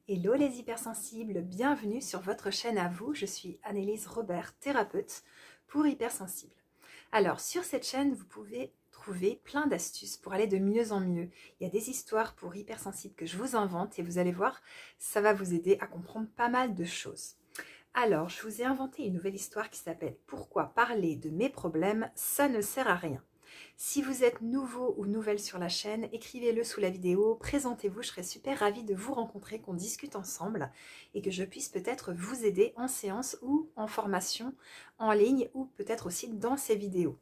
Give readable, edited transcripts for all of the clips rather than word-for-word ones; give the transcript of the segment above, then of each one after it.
Hello les hypersensibles, bienvenue sur votre chaîne à vous. Je suis Annelise Robert, thérapeute pour hypersensibles. Alors sur cette chaîne, vous pouvez trouver plein d'astuces pour aller de mieux en mieux. Il y a des histoires pour hypersensibles que je vous invente et vous allez voir, ça va vous aider à comprendre pas mal de choses. Alors, je vous ai inventé une nouvelle histoire qui s'appelle « Pourquoi parler de mes problèmes, ça ne sert à rien ». Si vous êtes nouveau ou nouvelle sur la chaîne, écrivez-le sous la vidéo, présentez-vous, je serai super ravie de vous rencontrer, qu'on discute ensemble et que je puisse peut-être vous aider en séance ou en formation en ligne ou peut-être aussi dans ces vidéos.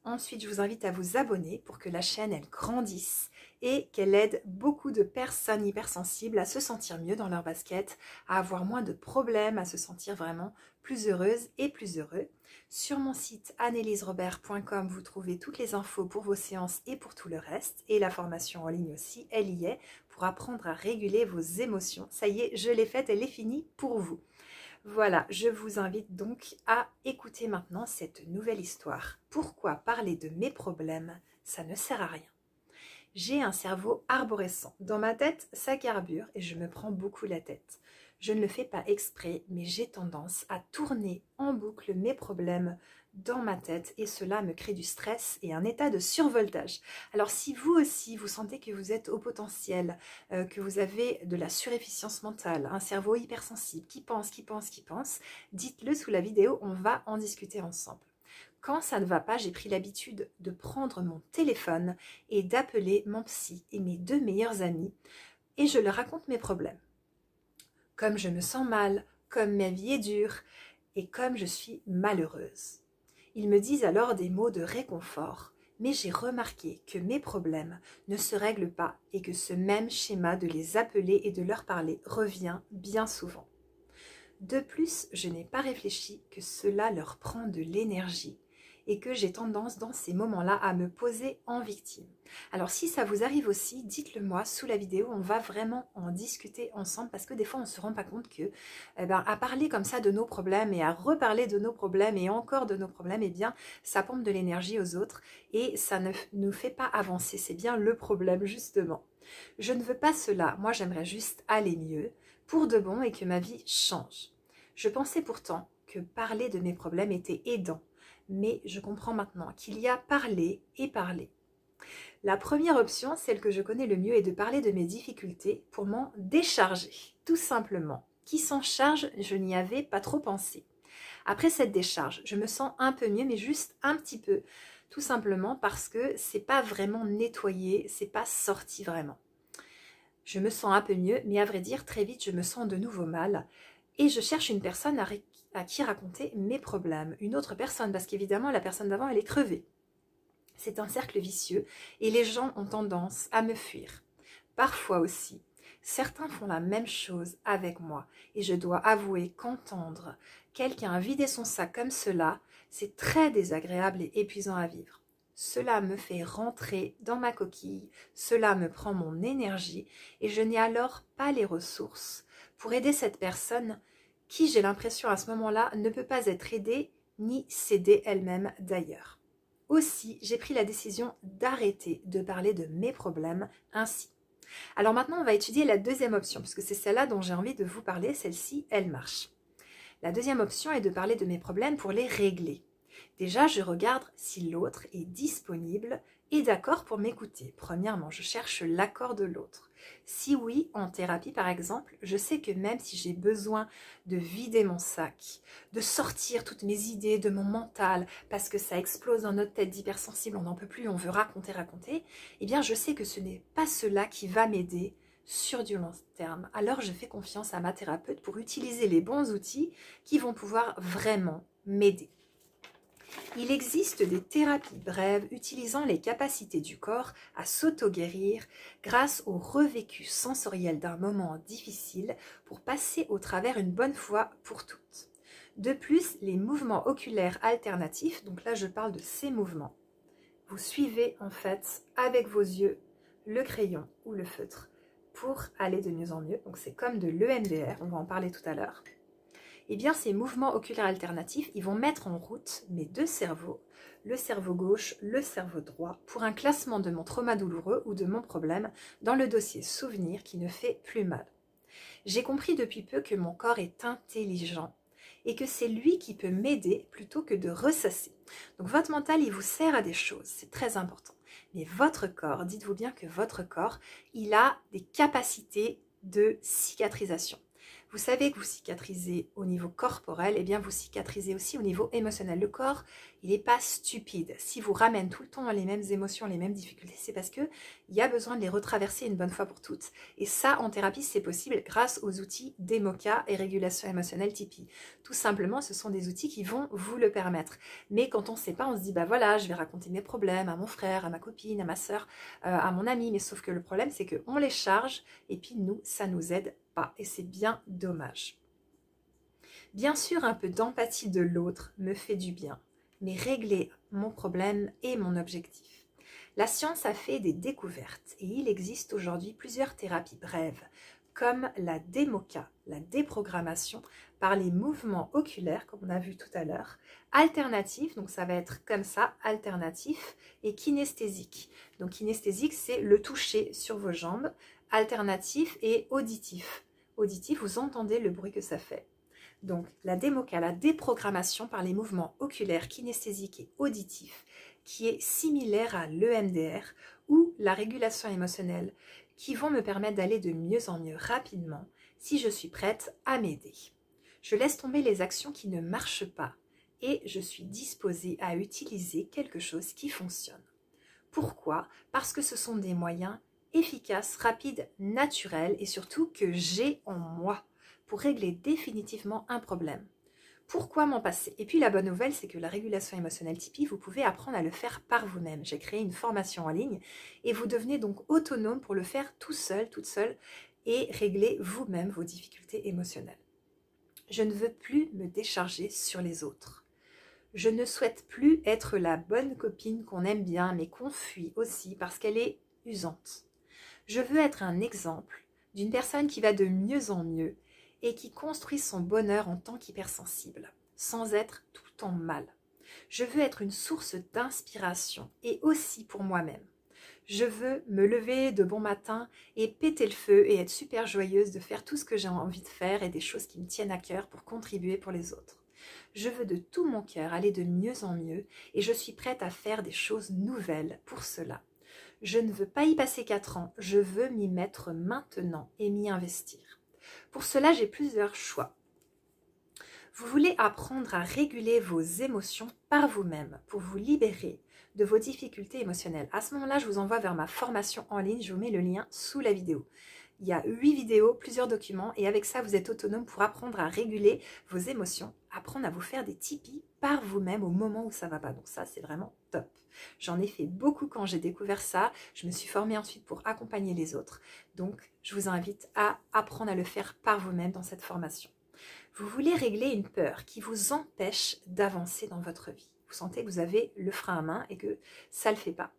Ensuite, je vous invite à vous abonner pour que la chaîne elle grandisse et qu'elle aide beaucoup de personnes hypersensibles à se sentir mieux dans leur basket, à avoir moins de problèmes, à se sentir vraiment plus heureuses et plus heureux. Sur mon site anneliserobert.com, vous trouvez toutes les infos pour vos séances et pour tout le reste. Et la formation en ligne aussi, elle y est, pour apprendre à réguler vos émotions. Ça y est, je l'ai faite, elle est finie pour vous. Voilà, je vous invite donc à écouter maintenant cette nouvelle histoire. Pourquoi parler de mes problèmes, ça ne sert à rien. J'ai un cerveau arborescent. Dans ma tête, ça carbure et je me prends beaucoup la tête. Je ne le fais pas exprès, mais j'ai tendance à tourner en boucle mes problèmes dans ma tête et cela me crée du stress et un état de survoltage. Alors si vous aussi, vous sentez que vous êtes au potentiel, que vous avez de la surefficience mentale, un cerveau hypersensible qui pense, dites-le sous la vidéo, on va en discuter ensemble. Quand ça ne va pas, j'ai pris l'habitude de prendre mon téléphone et d'appeler mon psy et mes deux meilleurs amis et je leur raconte mes problèmes. Comme je me sens mal, comme ma vie est dure et comme je suis malheureuse. Ils me disent alors des mots de réconfort, mais j'ai remarqué que mes problèmes ne se règlent pas et que ce même schéma de les appeler et de leur parler revient bien souvent. De plus, je n'ai pas réfléchi que cela leur prend de l'énergie et que j'ai tendance dans ces moments-là à me poser en victime. Alors si ça vous arrive aussi, dites-le moi sous la vidéo, on va vraiment en discuter ensemble parce que des fois on ne se rend pas compte que à parler comme ça de nos problèmes et à reparler de nos problèmes et encore de nos problèmes, eh bien ça pompe de l'énergie aux autres et ça ne nous fait pas avancer, c'est bien le problème justement. Je ne veux pas cela, moi j'aimerais juste aller mieux pour de bon et que ma vie change. Je pensais pourtant que parler de mes problèmes était aidant, mais je comprends maintenant qu'il y a parler et parler. La première option, celle que je connais le mieux, est de parler de mes difficultés pour m'en décharger, tout simplement. Qui s'en charge, je n'y avais pas trop pensé. Après cette décharge, je me sens un peu mieux, mais juste un petit peu, tout simplement parce que c'est pas vraiment nettoyé, c'est pas sorti vraiment. Je me sens un peu mieux, mais à vrai dire, très vite, je me sens de nouveau mal. Et je cherche une personne à qui raconter mes problèmes. Une autre personne, parce qu'évidemment, la personne d'avant, elle est crevée. C'est un cercle vicieux et les gens ont tendance à me fuir. Parfois aussi, certains font la même chose avec moi. Et je dois avouer qu'entendre quelqu'un vider son sac comme cela, c'est très désagréable et épuisant à vivre. Cela me fait rentrer dans ma coquille, cela me prend mon énergie et je n'ai alors pas les ressources pour aider cette personne qui, j'ai l'impression à ce moment-là, ne peut pas être aidée ni s'aider elle-même d'ailleurs. Aussi, j'ai pris la décision d'arrêter de parler de mes problèmes ainsi. Alors maintenant, on va étudier la deuxième option, puisque c'est celle-là dont j'ai envie de vous parler, celle-ci, elle marche. La deuxième option est de parler de mes problèmes pour les régler. Déjà, je regarde si l'autre est disponible et d'accord pour m'écouter. Premièrement, je cherche l'accord de l'autre. Si oui, en thérapie par exemple, je sais que même si j'ai besoin de vider mon sac, de sortir toutes mes idées de mon mental, parce que ça explose dans notre tête d'hypersensible, on n'en peut plus, on veut raconter, eh bien je sais que ce n'est pas cela qui va m'aider sur du long terme. Alors je fais confiance à ma thérapeute pour utiliser les bons outils qui vont pouvoir vraiment m'aider. Il existe des thérapies brèves utilisant les capacités du corps à s'auto-guérir grâce au revécu sensoriel d'un moment difficile pour passer au travers une bonne fois pour toutes. De plus, les mouvements oculaires alternatifs, donc là je parle de ces mouvements, vous suivez en fait avec vos yeux le crayon ou le feutre pour aller de mieux en mieux. Donc c'est comme de l'EMDR, on va en parler tout à l'heure. Eh bien, ces mouvements oculaires alternatifs, ils vont mettre en route mes deux cerveaux, le cerveau gauche, le cerveau droit, pour un classement de mon trauma douloureux ou de mon problème dans le dossier souvenir qui ne fait plus mal. J'ai compris depuis peu que mon corps est intelligent et que c'est lui qui peut m'aider plutôt que de ressasser. Donc votre mental, il vous sert à des choses, c'est très important. Mais votre corps, dites-vous bien que votre corps, il a des capacités de cicatrisation. Vous savez que vous cicatrisez au niveau corporel, et bien vous cicatrisez aussi au niveau émotionnel. Le corps, il n'est pas stupide. Si vous ramène tout le temps les mêmes émotions, les mêmes difficultés, c'est parce qu'il y a besoin de les retraverser une bonne fois pour toutes. Et ça, en thérapie, c'est possible grâce aux outils DEMOCA et régulation émotionnelle Tipeee. Tout simplement, ce sont des outils qui vont vous le permettre. Mais quand on ne sait pas, on se dit, bah voilà, je vais raconter mes problèmes à mon frère, à ma copine, à ma soeur, à mon ami. Mais sauf que le problème, c'est qu'on les charge et puis nous, ça nous aide pas. Et c'est bien dommage. Bien sûr, un peu d'empathie de l'autre me fait du bien, mais régler mon problème est mon objectif. La science a fait des découvertes et il existe aujourd'hui plusieurs thérapies brèves, comme la DEMOCA, la déprogrammation par les mouvements oculaires, comme on a vu tout à l'heure, alternatif, donc ça va être comme ça, alternatif, et kinesthésique. Donc kinesthésique, c'est le toucher sur vos jambes, alternatif et auditif. Auditif, vous entendez le bruit que ça fait. Donc la DEMOCA, la déprogrammation par les mouvements oculaires, kinesthésiques et auditifs, qui est similaire à l'EMDR ou la régulation émotionnelle, qui vont me permettre d'aller de mieux en mieux rapidement si je suis prête à m'aider. Je laisse tomber les actions qui ne marchent pas et je suis disposée à utiliser quelque chose qui fonctionne. Pourquoi? Parce que ce sont des moyens efficaces, rapides, naturels et surtout que j'ai en moi pour régler définitivement un problème. Pourquoi m'en passer? Et puis la bonne nouvelle, c'est que la régulation émotionnelle Tipeee, vous pouvez apprendre à le faire par vous-même. J'ai créé une formation en ligne et vous devenez donc autonome pour le faire tout seul, toute seule et régler vous-même vos difficultés émotionnelles. Je ne veux plus me décharger sur les autres. Je ne souhaite plus être la bonne copine qu'on aime bien mais qu'on fuit aussi parce qu'elle est usante. Je veux être un exemple d'une personne qui va de mieux en mieux et qui construit son bonheur en tant qu'hypersensible, sans être tout le temps mal. Je veux être une source d'inspiration et aussi pour moi-même. Je veux me lever de bon matin et péter le feu et être super joyeuse de faire tout ce que j'ai envie de faire et des choses qui me tiennent à cœur pour contribuer pour les autres. Je veux de tout mon cœur aller de mieux en mieux et je suis prête à faire des choses nouvelles pour cela. Je ne veux pas y passer 4 ans, je veux m'y mettre maintenant et m'y investir. Pour cela, j'ai plusieurs choix. Vous voulez apprendre à réguler vos émotions par vous-même pour vous libérer de vos difficultés émotionnelles. À ce moment-là, je vous envoie vers ma formation en ligne, je vous mets le lien sous la vidéo. Il y a 8 vidéos, plusieurs documents et avec ça, vous êtes autonome pour apprendre à réguler vos émotions, apprendre à vous faire des Tipeee par vous-même au moment où ça ne va pas. Donc ça, c'est vraiment top. J'en ai fait beaucoup quand j'ai découvert ça. Je me suis formée ensuite pour accompagner les autres. Donc, je vous invite à apprendre à le faire par vous-même dans cette formation. Vous voulez régler une peur qui vous empêche d'avancer dans votre vie. Vous sentez que vous avez le frein à main et que ça ne le fait pas.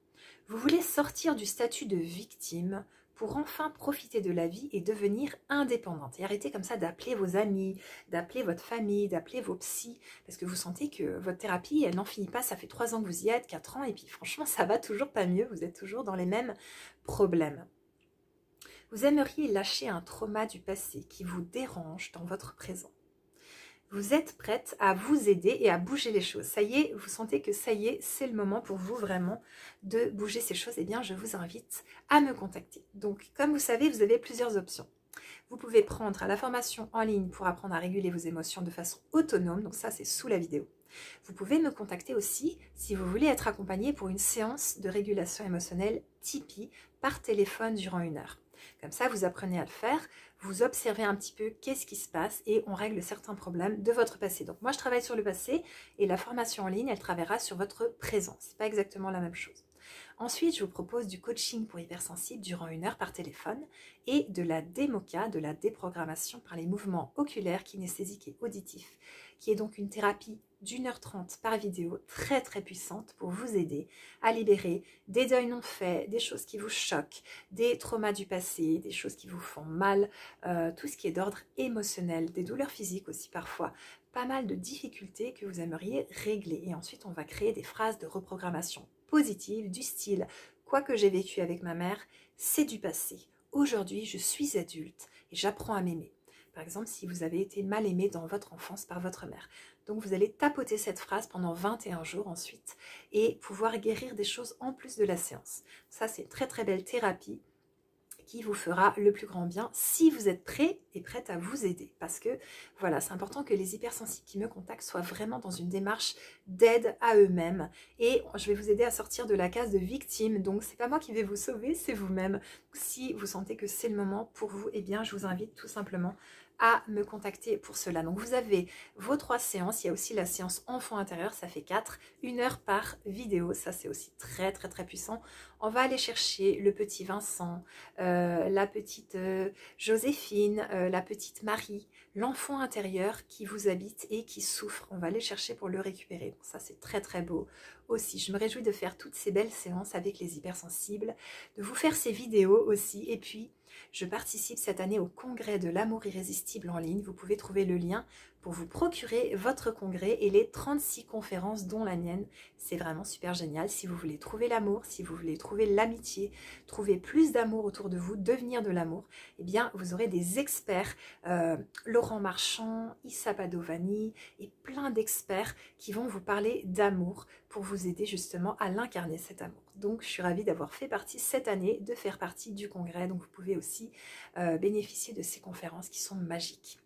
Vous voulez sortir du statut de victime pour enfin profiter de la vie et devenir indépendante. Et arrêter comme ça d'appeler vos amis, d'appeler votre famille, d'appeler vos psys, parce que vous sentez que votre thérapie, elle n'en finit pas, ça fait 3 ans que vous y êtes, 4 ans, et puis franchement, ça va toujours pas mieux, vous êtes toujours dans les mêmes problèmes. Vous aimeriez lâcher un trauma du passé qui vous dérange dans votre présent. Vous êtes prête à vous aider et à bouger les choses. Ça y est, vous sentez que ça y est, c'est le moment pour vous vraiment de bouger ces choses. Eh bien, je vous invite à me contacter. Donc, comme vous savez, vous avez plusieurs options. Vous pouvez prendre la formation en ligne pour apprendre à réguler vos émotions de façon autonome. Donc ça, c'est sous la vidéo. Vous pouvez me contacter aussi si vous voulez être accompagné pour une séance de régulation émotionnelle Tipeee par téléphone durant 1 heure. Comme ça, vous apprenez à le faire, vous observez un petit peu qu'est-ce qui se passe et on règle certains problèmes de votre passé. Donc moi, je travaille sur le passé et la formation en ligne, elle travaillera sur votre présent. Ce n'est pas exactement la même chose. Ensuite, je vous propose du coaching pour hypersensibles durant 1 heure par téléphone et de la DEMOCA, de la déprogrammation par les mouvements oculaires, kinesthésiques et auditifs, qui est donc une thérapie d'1h30 par vidéo, très très puissante pour vous aider à libérer des deuils non faits, des choses qui vous choquent, des traumas du passé, des choses qui vous font mal, tout ce qui est d'ordre émotionnel, des douleurs physiques aussi parfois, pas mal de difficultés que vous aimeriez régler. Et ensuite, on va créer des phrases de reprogrammation positive du style « Quoi que j'ai vécu avec ma mère, c'est du passé. Aujourd'hui, je suis adulte et j'apprends à m'aimer. Par exemple, si vous avez été mal aimé dans votre enfance par votre mère. Donc vous allez tapoter cette phrase pendant 21 jours ensuite et pouvoir guérir des choses en plus de la séance. Ça, c'est une très très belle thérapie qui vous fera le plus grand bien si vous êtes prêt et prête à vous aider. Parce que voilà, c'est important que les hypersensibles qui me contactent soient vraiment dans une démarche d'aide à eux-mêmes. Et je vais vous aider à sortir de la case de victime. Donc c'est pas moi qui vais vous sauver, c'est vous-même. Si vous sentez que c'est le moment pour vous, eh bien je vous invite tout simplement à me contacter pour cela. Donc vous avez vos 3 séances, il y a aussi la séance enfant intérieur, ça fait 4, 1 heure par vidéo, ça c'est aussi très très très puissant. On va aller chercher le petit Vincent, la petite Joséphine, la petite Marie, l'enfant intérieur qui vous habite et qui souffre. On va aller chercher pour le récupérer. Donc ça c'est très très beau aussi. Je me réjouis de faire toutes ces belles séances avec les hypersensibles, de vous faire ces vidéos aussi. Et puis je participe cette année au congrès de l'amour irrésistible en ligne. Vous pouvez trouver le lien pour vous procurer votre congrès et les 36 conférences dont la mienne. C'est vraiment super génial. Si vous voulez trouver l'amour, si vous voulez trouver l'amitié, trouver plus d'amour autour de vous, devenir de l'amour, eh bien vous aurez des experts, Laurent Marchand, Issa Padovani et plein d'experts qui vont vous parler d'amour pour vous aider justement à l'incarner cet amour. Donc je suis ravie d'avoir fait partie cette année, de faire partie du congrès. Donc vous pouvez aussi bénéficier de ces conférences qui sont magiques.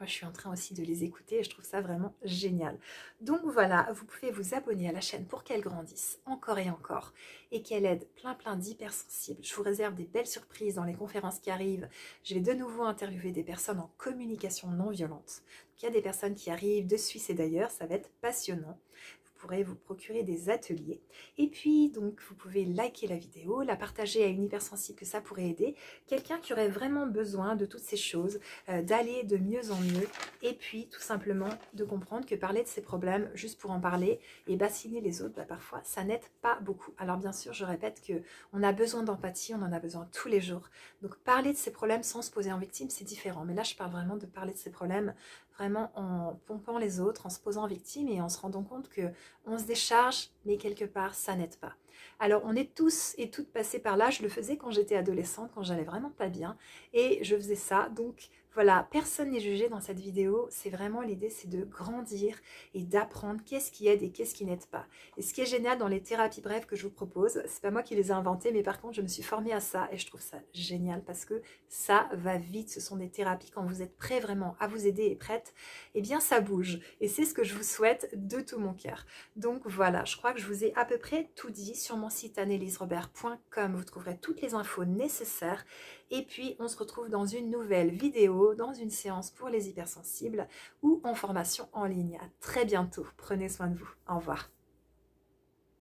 Moi, je suis en train aussi de les écouter et je trouve ça vraiment génial. Donc voilà, vous pouvez vous abonner à la chaîne pour qu'elle grandisse encore et encore et qu'elle aide plein d'hypersensibles. Je vous réserve des belles surprises dans les conférences qui arrivent. Je vais de nouveau interviewer des personnes en communication non violente. Donc, il y a des personnes qui arrivent de Suisse et d'ailleurs, ça va être passionnant. Vous pourrez vous procurer des ateliers et puis donc vous pouvez liker la vidéo, la partager à une hypersensible que ça pourrait aider, quelqu'un qui aurait vraiment besoin de toutes ces choses, d'aller de mieux en mieux et puis tout simplement de comprendre que parler de ses problèmes juste pour en parler et bassiner les autres, bah, parfois ça n'aide pas beaucoup. Alors bien sûr je répète que on a besoin d'empathie, on en a besoin tous les jours, donc parler de ses problèmes sans se poser en victime c'est différent, mais là je parle vraiment de parler de ses problèmes vraiment en pompant les autres, en se posant en victime et en se rendant compte que on se décharge, mais quelque part, ça n'aide pas. Alors, on est tous et toutes passés par là. Je le faisais quand j'étais adolescente, quand j'allais vraiment pas bien. Et je faisais ça. Donc, voilà, personne n'est jugé dans cette vidéo. C'est vraiment l'idée, c'est de grandir et d'apprendre qu'est-ce qui aide et qu'est-ce qui n'aide pas. Et ce qui est génial dans les thérapies brèves que je vous propose, c'est pas moi qui les ai inventées, mais par contre, je me suis formée à ça et je trouve ça génial parce que ça va vite. Ce sont des thérapies quand vous êtes prêt vraiment à vous aider et prête, eh bien, ça bouge. Et c'est ce que je vous souhaite de tout mon cœur. Donc voilà, je crois que je vous ai à peu près tout dit. Sur mon site anneliesrobert.com, vous trouverez toutes les infos nécessaires. Et puis, on se retrouve dans une nouvelle vidéo, dans une séance pour les hypersensibles ou en formation en ligne. À très bientôt. Prenez soin de vous. Au revoir.